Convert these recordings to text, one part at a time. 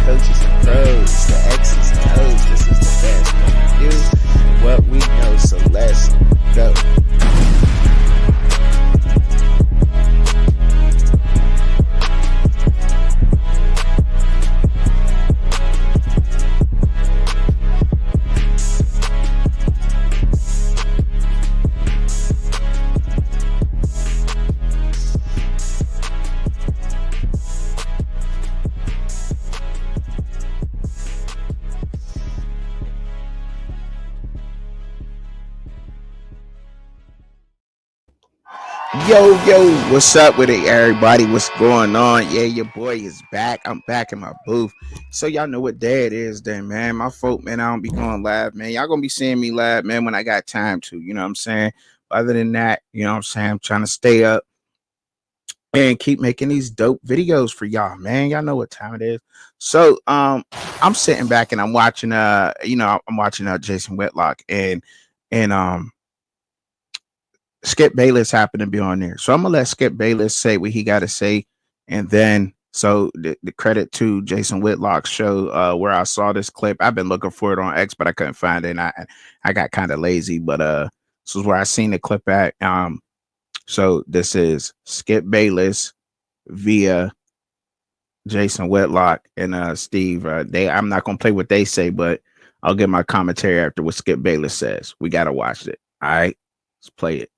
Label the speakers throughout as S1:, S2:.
S1: coaches and pros, the X's and O's. This is the best when we do what we know. So let's go. Yo, what's up with it, everybody? What's going on? Yeah, your boy is back. I'm back in my booth. So y'all know what day it is then, man. My folk, man, I don't be going live, man. Y'all gonna be seeing me live, man, when I got time to, you know what I'm saying? Other than that, you know what I'm saying? I'm trying to stay up and keep making these dope videos for y'all, man. Y'all know what time it is. So I'm sitting back and I'm watching I'm watching Jason Whitlock and Skip Bayless happened to be on there. So I'm gonna let Skip Bayless say what he gotta say. And then so the credit to Jason Whitlock's show, where I saw this clip. I've been looking for it on X, but I couldn't find it. And I got kind of lazy, but this is where I seen the clip at. So this is Skip Bayless via Jason Whitlock and Steve. I'm not gonna play what they say, but I'll get my commentary after what Skip Bayless says. We gotta watch it. All right, let's play it.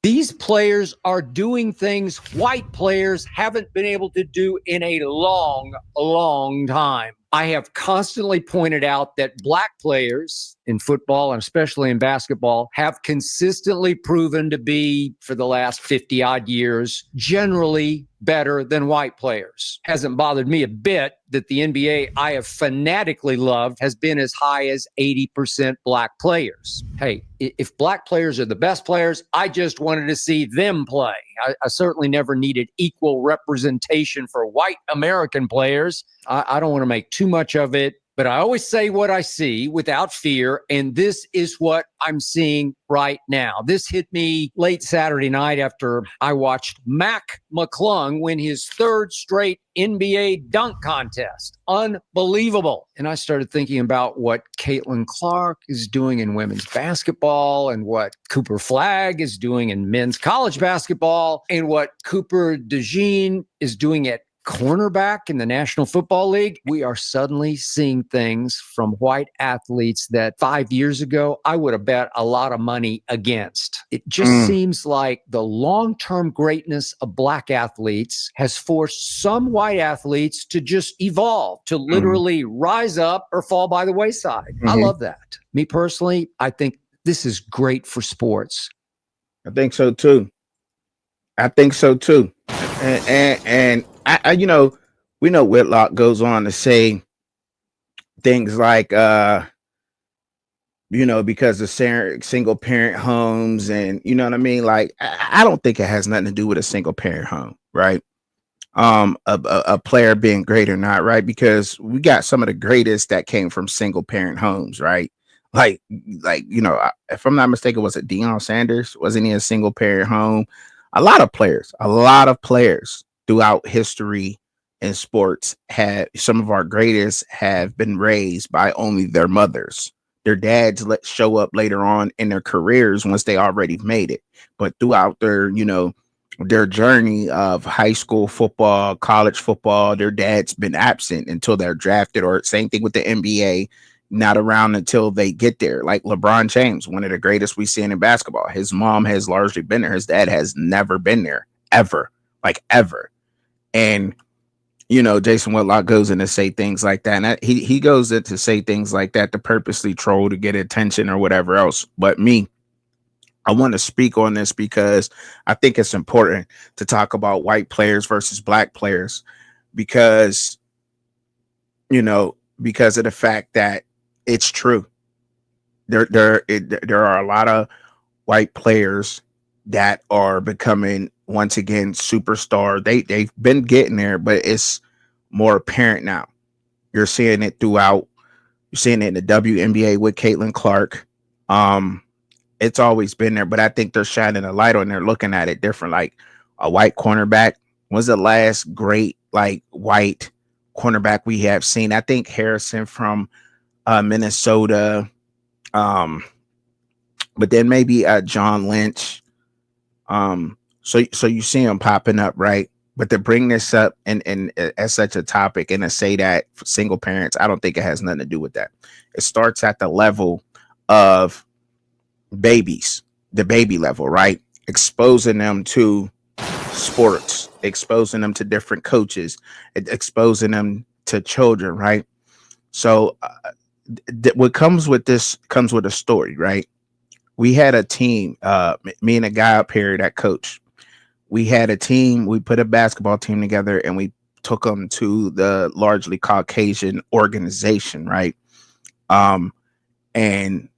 S2: These players are doing things white players haven't been able to do in a long time. I have constantly pointed out that black players in football and especially in basketball have consistently proven to be, for the last 50 odd years, generally better than white players. Hasn't bothered me a bit that the NBA I have fanatically loved has been as high as 80% black players. Hey, if black players are the best players, I just wanted to see them play. I certainly never needed equal representation for white American players. I don't want to make too much of it, but I always say what I see without fear, and this is what I'm seeing right now. This hit me late Saturday night after I watched Mac McClung win his third straight NBA dunk contest. Unbelievable. And I started thinking about what Caitlin Clark is doing in women's basketball and what Cooper Flagg is doing in men's college basketball and what Cooper DeJean is doing at cornerback in the National Football League. We are suddenly seeing things from white athletes that 5 years ago I would have bet a lot of money against. It just seems like the long-term greatness of black athletes has forced some white athletes to just evolve, to literally rise up or fall by the wayside. I love that. Me personally, I think this is great for sports.
S1: I think so too. And I we know Whitlock goes on to say things like, because of single parent homes and you know what I mean? Like, I don't think it has nothing to do with a single parent home, right? A player being great or not, right? Because we got some of the greatest that came from single parent homes, right? Like, if I'm not mistaken, was it Deion Sanders? Wasn't he a single parent home? A lot of players throughout history in sports some of our greatest have been raised by only their mothers. Their dads show up later on in their careers once they already made it. But throughout their journey of high school football, college football, their dad's been absent until they're drafted, or same thing with the NBA, not around until they get there. Like LeBron James, one of the greatest we've seen in basketball. His mom has largely been there. His dad has never been there, ever. And Jason Whitlock goes in to say things like that. And he goes in to say things like that to purposely troll, to get attention or whatever else. But I want to speak on this because I think it's important to talk about white players versus black players because of the fact that it's true. There are a lot of white players that are becoming, once again, superstar. They've been getting there, but it's more apparent now. You're seeing it throughout. You're seeing it in the WNBA with Caitlin Clark. It's always been there, but I think they're shining a light on. They're looking at it different. Like a white cornerback was the last great white cornerback we have seen. I think Harrison from Minnesota, um, but then maybe John Lynch. So you see him popping up, right? But to bring this up and as such a topic and to say that for single parents, I don't think it has nothing to do with that. It starts at the level of babies, the baby level, right? Exposing them to sports, exposing them to different coaches, exposing them to children, right? So what comes with this comes with a story, right? We had a team, me and a guy up here that coach. We had a team. We put a basketball team together, and we took them to the largely Caucasian organization, right? Um, and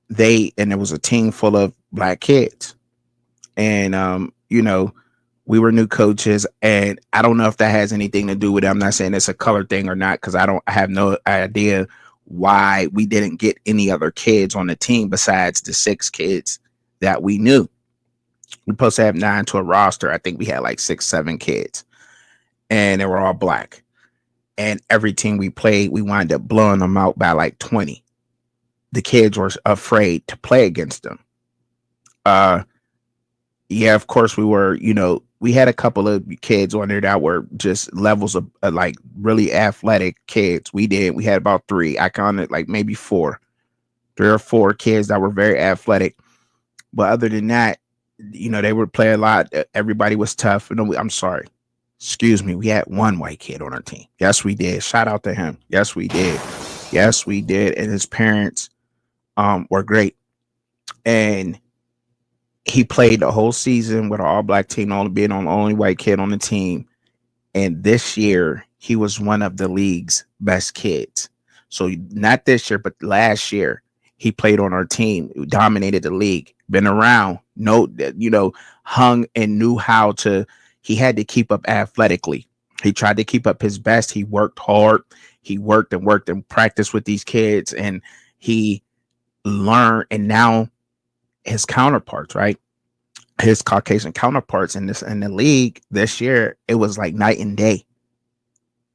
S1: and it was a team full of black kids, and we were new coaches, and I don't know if that has anything to do with it. I'm not saying it's a color thing or not, because I have no idea why we didn't get any other kids on the team besides the 6 kids that we knew. We're supposed to have 9 to a roster. I think we had like 6, 7 kids, and they were all black. And every team we played, we wound up blowing them out by like 20. The kids were afraid to play against them. Yeah, of course we were. We had a couple of kids on there that were just levels of like really athletic kids. We had about 3. I counted like maybe 4, 3 or 4 kids that were very athletic. But other than that, they would play a lot. Everybody was tough. I'm sorry. Excuse me. We had 1 white kid on our team. Yes, we did. Shout out to him. Yes, we did. Yes, we did. And his parents were great. And he played the whole season with an all-black team, only being the only white kid on the team. And this year, he was one of the league's best kids. So not this year, but last year, he played on our team, dominated the league, been around, hung and knew how to. He had to keep up athletically. He tried to keep up his best. He worked hard. He worked and practiced with these kids, and he learned. And now his counterparts, right? His Caucasian counterparts in the league this year, it was like night and day.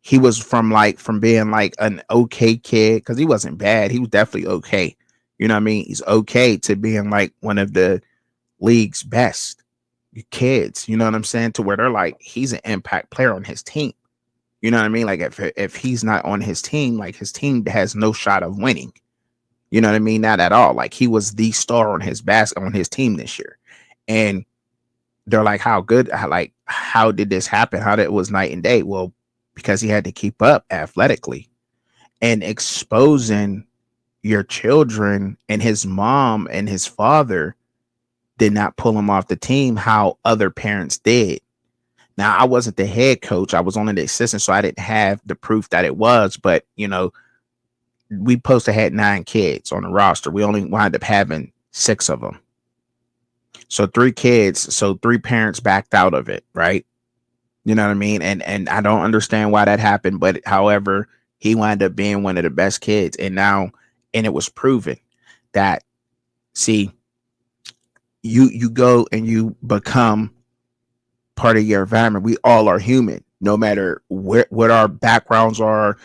S1: He was from being like an okay kid, because he wasn't bad. He was definitely okay. You know what I mean? He's okay to being like one of the league's best kids. You know what I'm saying? To where they're like, he's an impact player on his team. You know what I mean? Like if he's not on his team, like his team has no shot of winning. You know what I mean? Not at all. Like he was the star on his team this year. And they're like, how did this happen? It was night and day? Well, because he had to keep up athletically, and exposing your children, and his mom and his father did not pull him off the team how other parents did. Now, I wasn't the head coach. I was only the assistant, so I didn't have the proof that it was, but we supposed to had 9 kids on the roster. We only wound up having 6 of them. So 3 kids, so 3 parents backed out of it, right? You know what I mean? And I don't understand why that happened, but however, he wound up being one of the best kids. And it was proven that, see, you go and you become part of your environment. We all are human, no matter what our backgrounds are,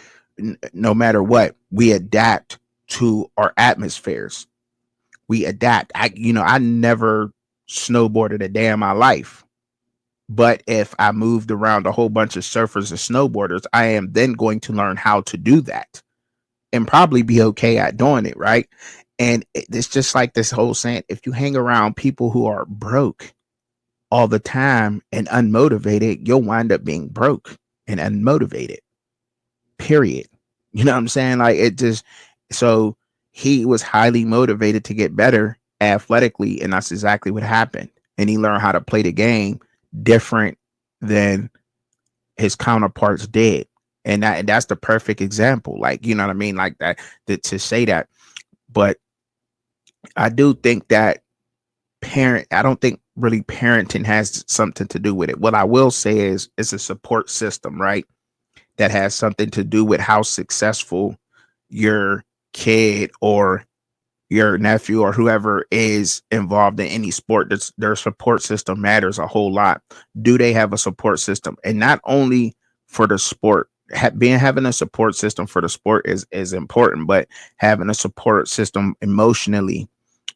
S1: no matter what. We adapt to our atmospheres. We adapt. I never snowboarded a day in my life, but if I moved around a whole bunch of surfers and snowboarders, I am then going to learn how to do that and probably be okay at doing it, right? And it's just like this whole saying, if you hang around people who are broke all the time and unmotivated, you'll wind up being broke and unmotivated, period. You know what I'm saying? Like, it just, so he was highly motivated to get better athletically, and that's exactly what happened. And he learned how to play the game different than his counterparts did. And that's the perfect example. Like, you know what I mean? Like that, to say that. But I do think that I don't think really parenting has something to do with it. What I will say is it's a support system, right? That has something to do with how successful your kid or your nephew or whoever is involved in any sport. Their support system matters a whole lot. Do they have a support system? And not only for the sport. Having a support system for the sport is important, but having a support system emotionally,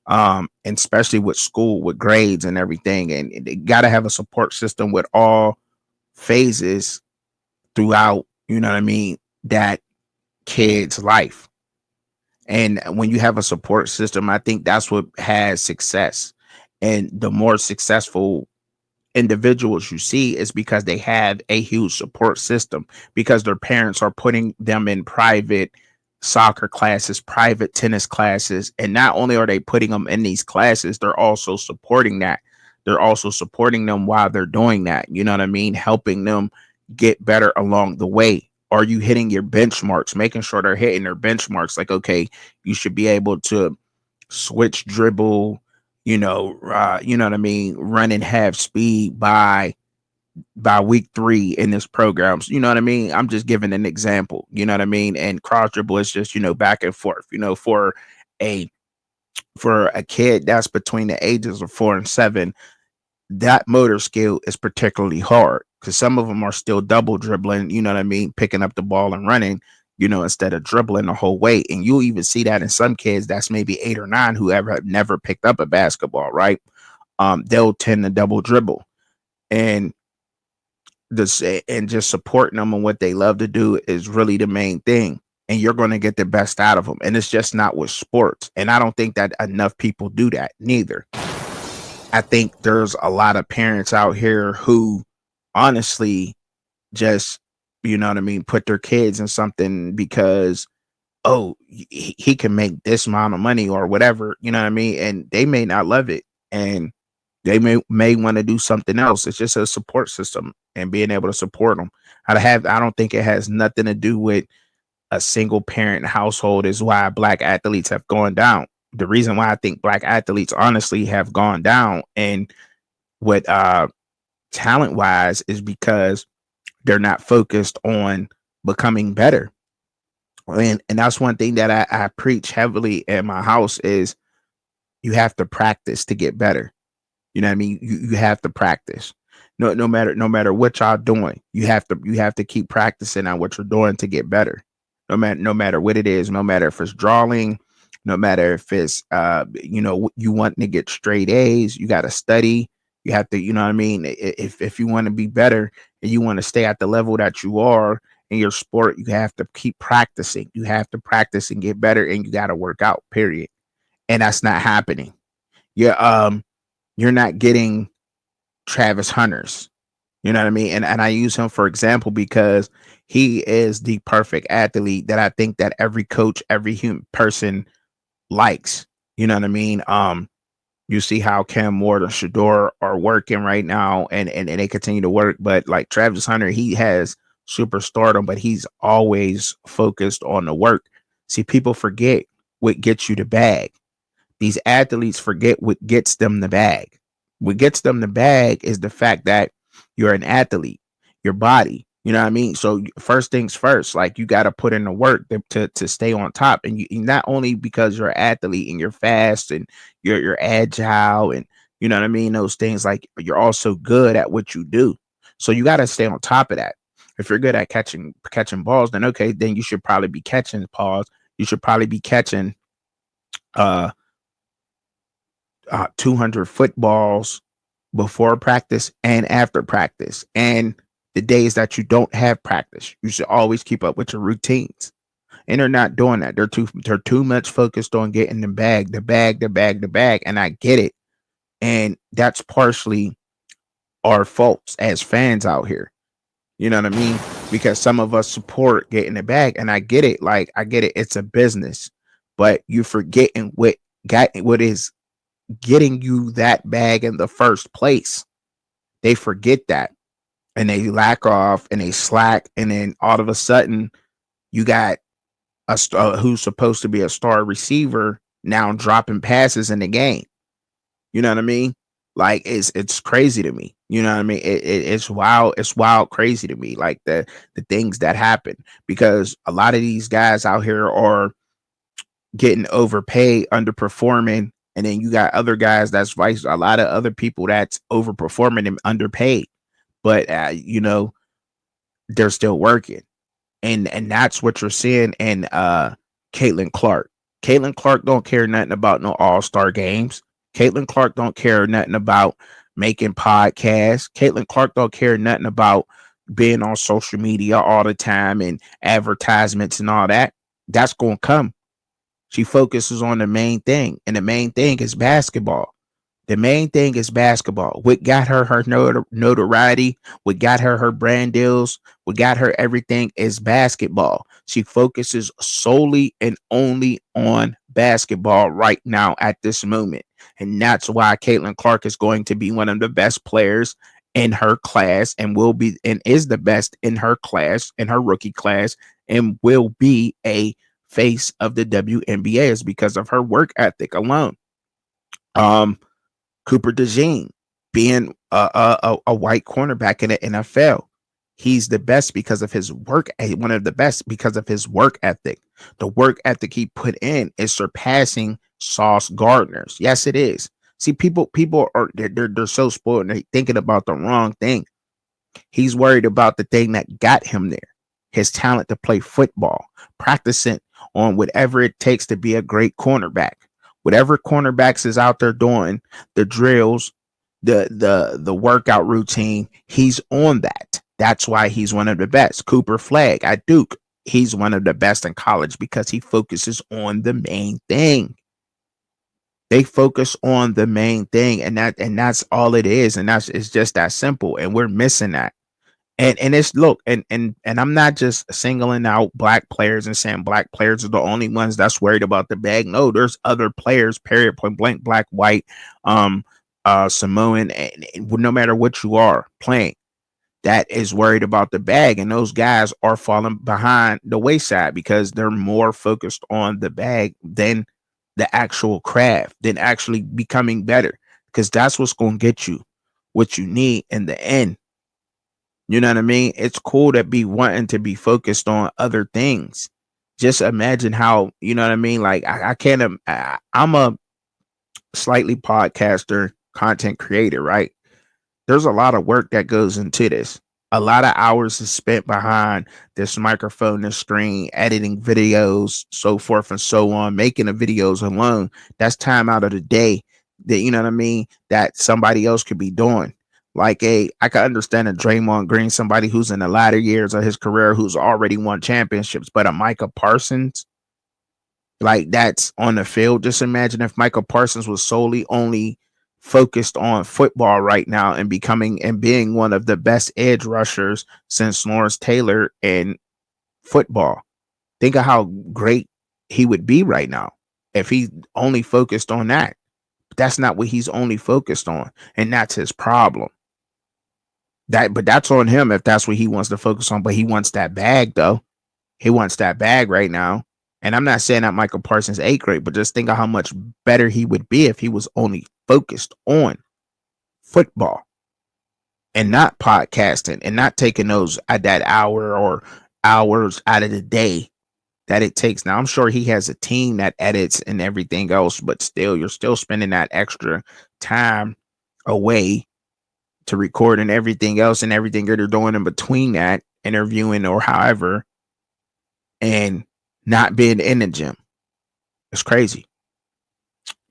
S1: and especially with school, with grades and everything, and they got to have a support system with all phases throughout. You know what I mean? That kid's life. And when you have a support system, I think that's what has success. And the more successful individuals you see is because they have a huge support system, because their parents are putting them in private soccer classes, private tennis classes. And not only are they putting them in these classes, they're also supporting that. They're also supporting them while they're doing that. You know what I mean? Helping them get better along the way. Are you hitting your benchmarks? Making sure they're hitting their benchmarks. Like, okay, you should be able to switch dribble, you know what I mean, running half speed by week 3 in this programs. You know what I mean? I'm just giving an example. You know what I mean? And cross dribble is just, back and forth, a for a kid that's between the ages of 4 and 7, that motor skill is particularly hard because some of them are still double dribbling, you know what I mean, picking up the ball and running, instead of dribbling the whole way. And you'll even see that in some kids that's maybe 8 or 9 who ever have never picked up a basketball, right? They'll tend to double dribble. And this, and just supporting them on what they love to do is really the main thing. And you're going to get the best out of them. And it's just not with sports. And I don't think that enough people do that neither. I think there's a lot of parents out here who honestly just, you know what I mean, put their kids in something because, oh, he can make this amount of money or whatever, you know what I mean? And they may not love it, and they may want to do something else. It's just a support system and being able to support them. I don't think it has nothing to do with a single parent household is why black athletes have gone down. The reason why I think black athletes honestly have gone down and what talent wise is because they're not focused on becoming better. And that's one thing that I preach heavily in my house is you have to practice to get better. You know what I mean? You have to practice. No matter what y'all doing, you have to keep practicing on what you're doing to get better. No matter what it is, no matter if it's drawing, no matter if it's you want to get straight A's, you got to study. You have to, you know what I mean? If you want to be better and you want to stay at the level that you are in your sport, you have to keep practicing. You have to practice and get better, and you got to work out, period. And that's not happening. You're not getting Travis Hunters. You know what I mean? And I use him for example because he is the perfect athlete that I think that every coach, every human person likes. You know what I mean? You see how Cam Ward and Shador are working right now, and they continue to work. But like Travis Hunter, he has superstardom, but he's always focused on the work. See, people forget what gets you the bag. These athletes forget what gets them the bag. What gets them the bag is the fact that you're an athlete, your body. You know what I mean? So first things first, like you got to put in the work to stay on top. And you not only because you're an athlete and you're fast and you're agile and you know what I mean, those things, like you're also good at what you do. So you got to stay on top of that. If you're good at catching balls, then okay, then you should probably be catching balls. You should probably be catching uh 200 footballs before practice and after practice. And the days that you don't have practice, you should always keep up with your routines. And they're not doing that. They're too much focused on getting the bag, the bag, the bag, the bag. And I get it. And that's partially our faults as fans out here. You know what I mean? Because some of us support getting the bag. And I get it. Like I get it. It's a business. But you're forgetting what is getting you that bag in the first place. They forget that and they lack off and they slack. And then all of a sudden, you got a star who's supposed to be a star receiver now dropping passes in the game. You know what I mean? Like it's crazy to me. You know what I mean? It's wild. It's wild, crazy to me. Like the things that happen because a lot of these guys out here are getting overpaid, underperforming, and then you got other guys that's vice a lot of other people that's overperforming and underpaid. But they're still working. And that's what you're seeing in Caitlin Clark. Caitlin Clark don't care nothing about no all-star games. Caitlin Clark don't care nothing about making podcasts. Caitlin Clark don't care nothing about being on social media all the time and advertisements and all that. That's gonna come. She focuses on the main thing, and the main thing is basketball. The main thing is basketball. What got her her notoriety, what got her her brand deals, what got her everything is basketball. She focuses solely and only on basketball right now at this moment. And that's why Caitlin Clark is going to be one of the best players in her class and will be and is the best in her class, in her rookie class, and will be a face of the WNBA is because of her work ethic alone. Um, Cooper DeJean being a white cornerback in the NFL. He's the best because of his work, one of the best because of his work ethic. The work ethic he put in is surpassing Sauce Gardner's. Yes, it is. See, people are they're so spoiled and they're thinking about the wrong thing. He's worried about the thing that got him there. His talent to play football, practicing on whatever it takes to be a great cornerback. Whatever cornerbacks is out there doing, the drills, the workout routine, he's on that. That's why he's one of the best. Cooper Flagg at Duke, he's one of the best in college because he focuses on the main thing. They focus on the main thing, and that's all it is, and that's it's just that simple. And we're missing that. And it's look, and I'm not just singling out black players and saying black players are the only ones that's worried about the bag. No, there's other players, period, point blank, black, white, Samoan, and no matter what you are playing, that is worried about the bag, and those guys are falling behind the wayside because they're more focused on the bag than the actual craft, than actually becoming better, because that's what's going to get you what you need in the end. You know what I mean? It's cool to be wanting to be focused on other things. Just imagine how, you know what I mean? Like I can't, I'm a slightly podcaster, content creator, right? There's a lot of work that goes into this. A lot of hours is spent behind this microphone, this screen, editing videos, so forth and so on, making the videos alone. That's time out of the day that, you know what I mean, that somebody else could be doing. Like I can understand a Draymond Green, somebody who's in the latter years of his career, who's already won championships, but a Micah Parsons, like that's on the field. Just imagine if Michael Parsons was solely only focused on football right now and becoming and being one of the best edge rushers since Lawrence Taylor in football. Think of how great he would be right now if he only focused on that. But that's not what he's only focused on, and that's his problem. But that's on him if that's what he wants to focus on. But he wants that bag though. He wants that bag right now. And I'm not saying that Michael Parsons ain't great, but just think of how much better he would be if he was only focused on football and not podcasting and not taking those at that hour or hours out of the day that it takes. Now, I'm sure he has a team that edits and everything else, but still, you're still spending that extra time away to record and everything else and everything that they're doing in between that, interviewing or however, and not being in the gym. It's crazy.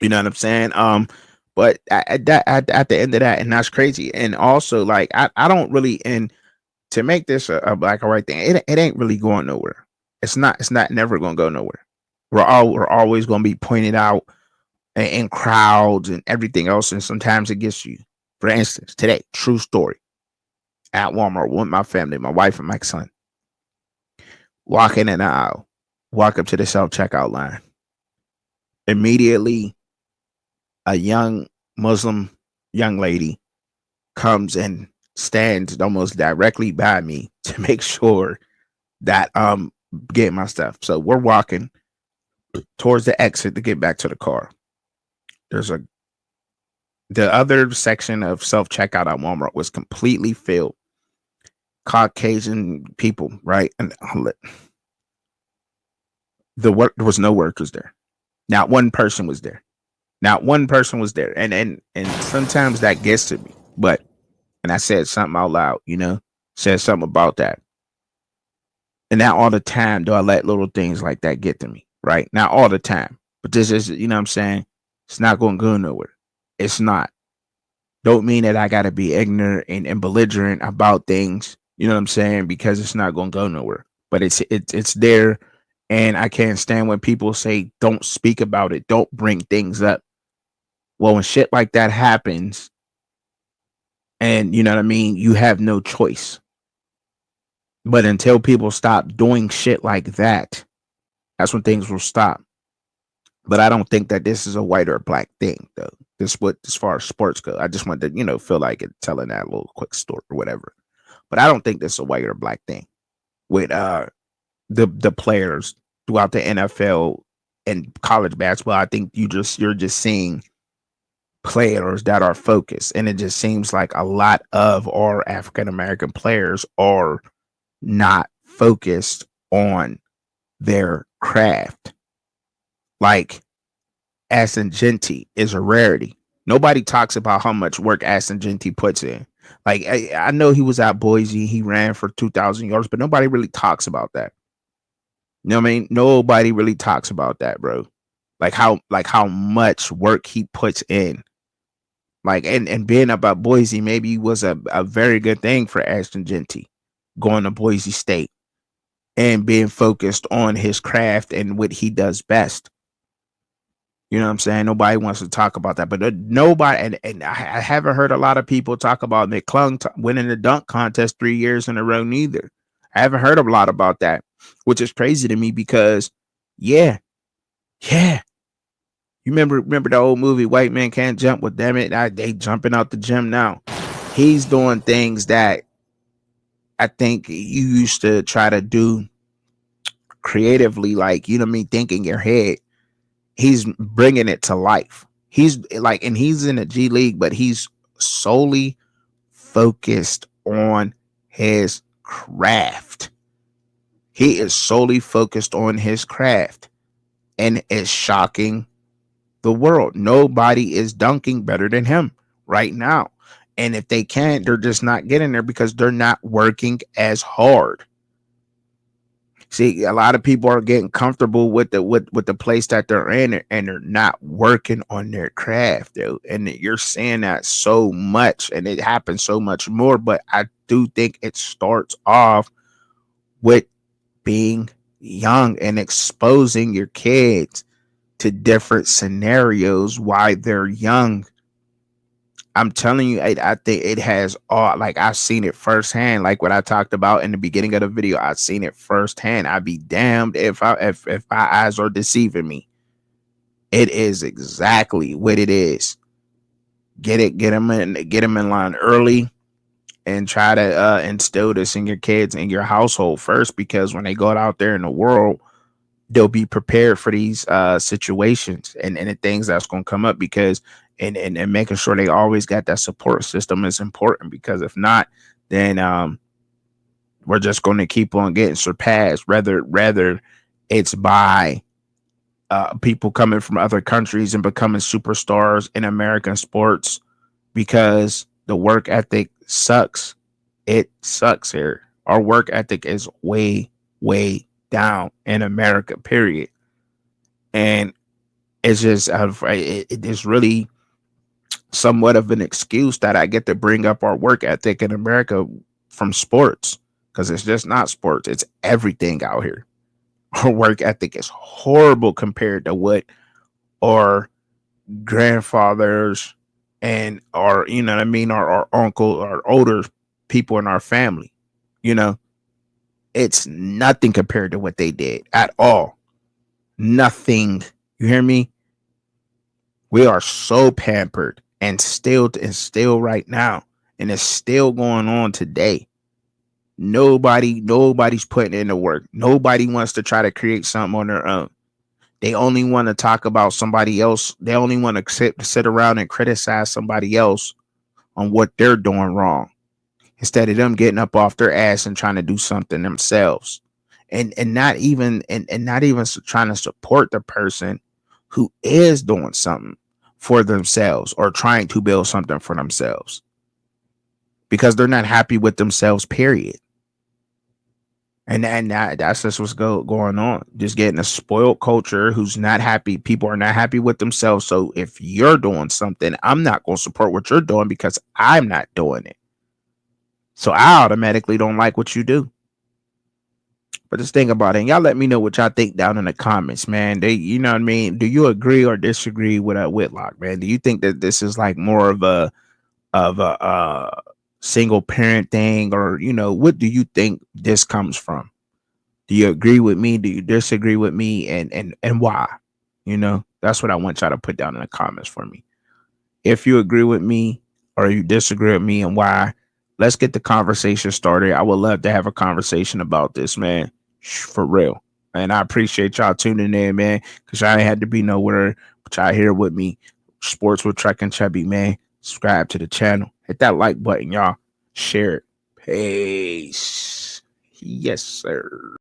S1: You know what I'm saying? But at the end of that, and that's crazy. And also, like, I don't really, and to make this a black or white thing, it ain't really going nowhere. It's not never gonna go nowhere. We're always gonna be pointed out in crowds and everything else, and sometimes it gets you. For instance, today, true story, at Walmart with my family, my wife and my son, walking in the aisle, walk up to the self checkout line. Immediately, a young Muslim young lady comes and stands almost directly by me to make sure that getting my stuff. So we're walking towards the exit to get back to the car. The other section of self checkout at Walmart was completely filled. Caucasian people, right? And there was no workers there. Not one person was there. Not one person was there. And sometimes that gets to me. But and I said something out loud, said something about that. And not all the time do I let little things like that get to me, right? Not all the time. But this is, you know what I'm saying? It's not going to go nowhere. It's not. Don't mean that I got to be ignorant and belligerent about things, you know what I'm saying? Because it's not going to go nowhere. But it's there. And I can't stand when people say, don't speak about it, don't bring things up. Well, when shit like that happens, and you know what I mean, you have no choice. But until people stop doing shit like that, that's when things will stop. But I don't think that this is a white or black thing, though. This what as far as sports go. I just want to, feel like it telling that little quick story or whatever. But I don't think this is a white or black thing with the players throughout the NFL and college basketball. I think you're just seeing players that are focused, and it just seems like a lot of our African American players are not focused on their craft. Like Aston Genty is a rarity. Nobody talks about how much work Aston Genty puts in. Like I know he was at Boise, he ran for 2,000 yards, but nobody really talks about that. You know what I mean? Nobody really talks about that, bro. How much work he puts in. And being up at Boise maybe was a very good thing for Aston Genty, going to Boise State and being focused on his craft and what he does best. You know what I'm saying? Nobody wants to talk about that, but nobody, and I haven't heard a lot of people talk about McClung winning the dunk contest 3 years in a row neither. I haven't heard a lot about that, which is crazy to me because, yeah. You remember the old movie White Man Can't Jump? Well, damn it, they jumping out the gym now. He's doing things that I think you used to try to do creatively, like, you know what I mean, think in your head. He's bringing it to life. He's in the G League, but he's solely focused on his craft. He is solely focused on his craft, and it's shocking the world. Nobody is dunking better than him right now. And if they can't, they're just not getting there because they're not working as hard. See, a lot of people are getting comfortable with the place that they're in, and they're not working on their craft, dude. And you're seeing that so much, and it happens so much more. But I do think it starts off with being young and exposing your kids to different scenarios while they're young. I'm telling you, I think it has all, like, I've seen it firsthand. Like what I talked about in the beginning of the video, I've seen it firsthand. I'd be damned if my eyes are deceiving me. It is exactly what it is. Get them in line early, and try to instill this in your kids and your household first, because when they go out there in the world, they'll be prepared for these situations and the things that's going to come up, because and making sure they always got that support system is important, because if not, then we're just going to keep on getting surpassed. Rather it's by people coming from other countries and becoming superstars in American sports, because the work ethic sucks. It sucks here. Our work ethic is way down in America, period. And it's just it is really somewhat of an excuse that I get to bring up our work ethic in America from sports, because it's just not sports, it's everything out here. Our work ethic is horrible compared to what our grandfathers and our, you know what I mean, our uncle, our older people in our family. You know, it's nothing compared to what they did at all. Nothing. You hear me? We are so pampered, and still right now, and it's still going on today. Nobody's putting in the work. Nobody wants to try to create something on their own. They only want to talk about somebody else. They only want to sit around and criticize somebody else on what they're doing wrong, instead of them getting up off their ass and trying to do something themselves. And not even trying to support the person who is doing something for themselves or trying to build something for themselves, because they're not happy with themselves, period. And that's just what's going on. Just getting a spoiled culture who's not happy. People are not happy with themselves. So if you're doing something, I'm not going to support what you're doing because I'm not doing it. So I automatically don't like what you do. But just think about it. And y'all let me know what y'all think down in the comments, man. You know what I mean? Do you agree or disagree with Whitlock, man? Do you think that this is like more of a single parent thing, or what do you think this comes from? Do you agree with me? Do you disagree with me? And why? That's what I want y'all to put down in the comments for me. If you agree with me or you disagree with me and why, let's get the conversation started. I would love to have a conversation about this, man. For real. And I appreciate y'all tuning in, man, because y'all ain't had to be nowhere, but y'all here with me. Sports with Trek and Chubby, man. Subscribe to the channel. Hit that like button, y'all. Share it. Peace. Yes, sir.